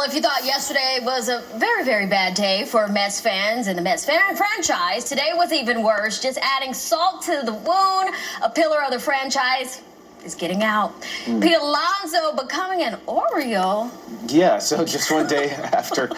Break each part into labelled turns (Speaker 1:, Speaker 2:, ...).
Speaker 1: if you thought yesterday was a very, very bad day for Mets fans and the Mets franchise, today was even worse, just adding salt to the wound. A pillar of the franchise is getting out. Pete Alonso becoming an Oriole.
Speaker 2: Yeah, so just one day after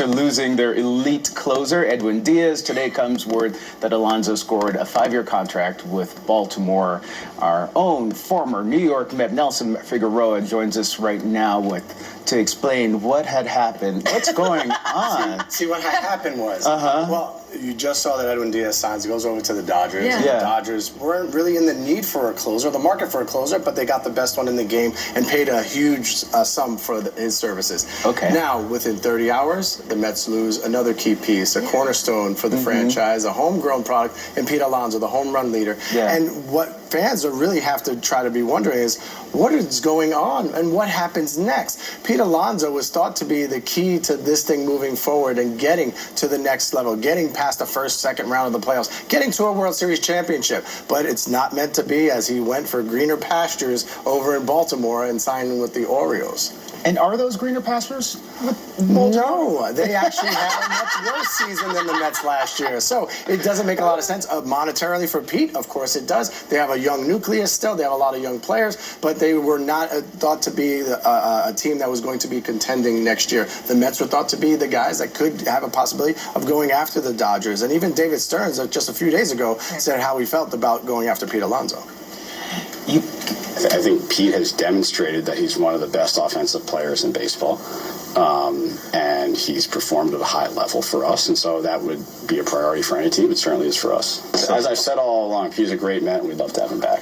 Speaker 2: losing their elite closer, Edwin Diaz, today comes word that Alonso scored a 5-year contract with Baltimore. Our own former New York Met, Nelson Figueroa, joins us right now to explain what had happened. What's going on?
Speaker 3: See, what had happened was, well, you just saw that Edwin Diaz signs, goes over to the Dodgers.
Speaker 1: Yeah.
Speaker 3: The Dodgers weren't really in the need for a closer, the market for a closer, but they got the best one in the game and paid a huge sum for his services.
Speaker 2: Okay.
Speaker 3: Now, within 30 hours, the Mets lose another key piece, a cornerstone for the franchise, a homegrown product, and Pete Alonso, the home run leader.
Speaker 2: Yeah.
Speaker 3: And what fans really have to try to be wondering is, what is going on and what happens next? Pete Alonso was thought to be the key to this thing moving forward and getting to the next level, getting past the first, second round of the playoffs, getting to a World Series championship. But it's not meant to be, as he went for greener pastures over in Baltimore and signed with the Orioles.
Speaker 2: And are those greener pastures?
Speaker 3: No, they actually had a much worse season than the Mets last year. So it doesn't make a lot of sense. Monetarily for Pete, of course it does. They have a young nucleus still. They have a lot of young players, but they were not thought to be a team that was going to be contending next year. The Mets were thought to be the guys that could have a possibility of going after the Dodgers. And even David Stearns, just a few days ago, said how he felt about going after Pete Alonso.
Speaker 4: I think Pete has demonstrated that he's one of the best offensive players in baseball, and he's performed at a high level for us, and so that would be a priority for any team. It certainly is for us. As I've said all along, Pete's a great Met, and we'd love to have him back.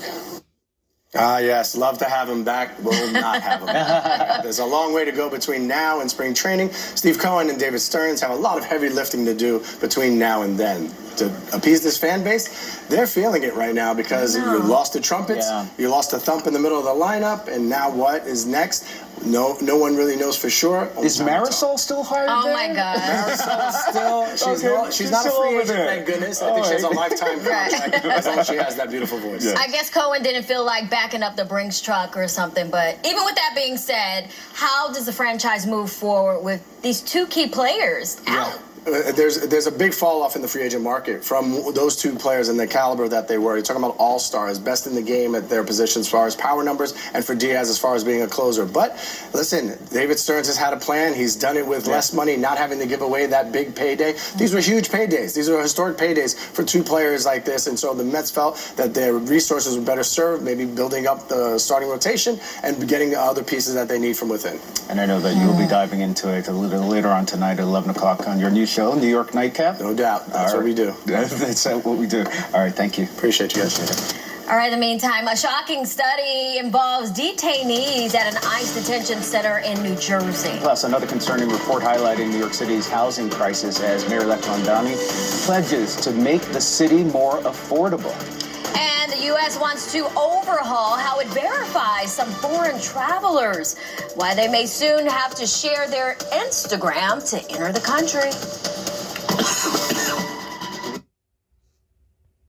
Speaker 3: Yes, love to have him back. We'll not have him back. There's a long way to go between now and spring training. Steve Cohen and David Stearns have a lot of heavy lifting to do between now and then. To appease this fan base, they're feeling it right now because you lost the trumpets, you lost the thump in the middle of the lineup, and now what is next? No one really knows for sure.
Speaker 2: Is Marisol still hired there?
Speaker 1: Oh my God.
Speaker 3: Marisol she's not a free agent, thank goodness. I think she has a lifetime contract as long as she has that beautiful voice.
Speaker 1: I guess Cohen didn't feel like backing up the Brinks truck or something, but even with that being said, how does the franchise move forward with these two key players out?
Speaker 3: There's a big fall off in the free agent market from those two players and the caliber that they were. You're talking about all-stars, best in the game at their positions as far as power numbers, and for Diaz as far as being a closer. But listen, David Stearns has had a plan. He's done it with less money, not having to give away that big payday. These were huge paydays. These were historic paydays for two players like this, and so the Mets felt that their resources were better served, maybe building up the starting rotation and getting the other pieces that they need from within.
Speaker 2: And I know that you'll be diving into it a little later on tonight at 11 o'clock on your new show, New York Nightcap.
Speaker 3: No doubt. That's what we do.
Speaker 2: That's what we do. All right, thank you.
Speaker 3: Appreciate you guys.
Speaker 1: All right, in the meantime, a shocking study involves detainees at an ICE detention center in New Jersey.
Speaker 2: Plus, another concerning report highlighting New York City's housing crisis as Mayor-elect Mondani pledges to make the city more affordable.
Speaker 1: And the U.S. wants to overhaul how it verifies some foreign travelers, why they may soon have to share their Instagram to enter the country.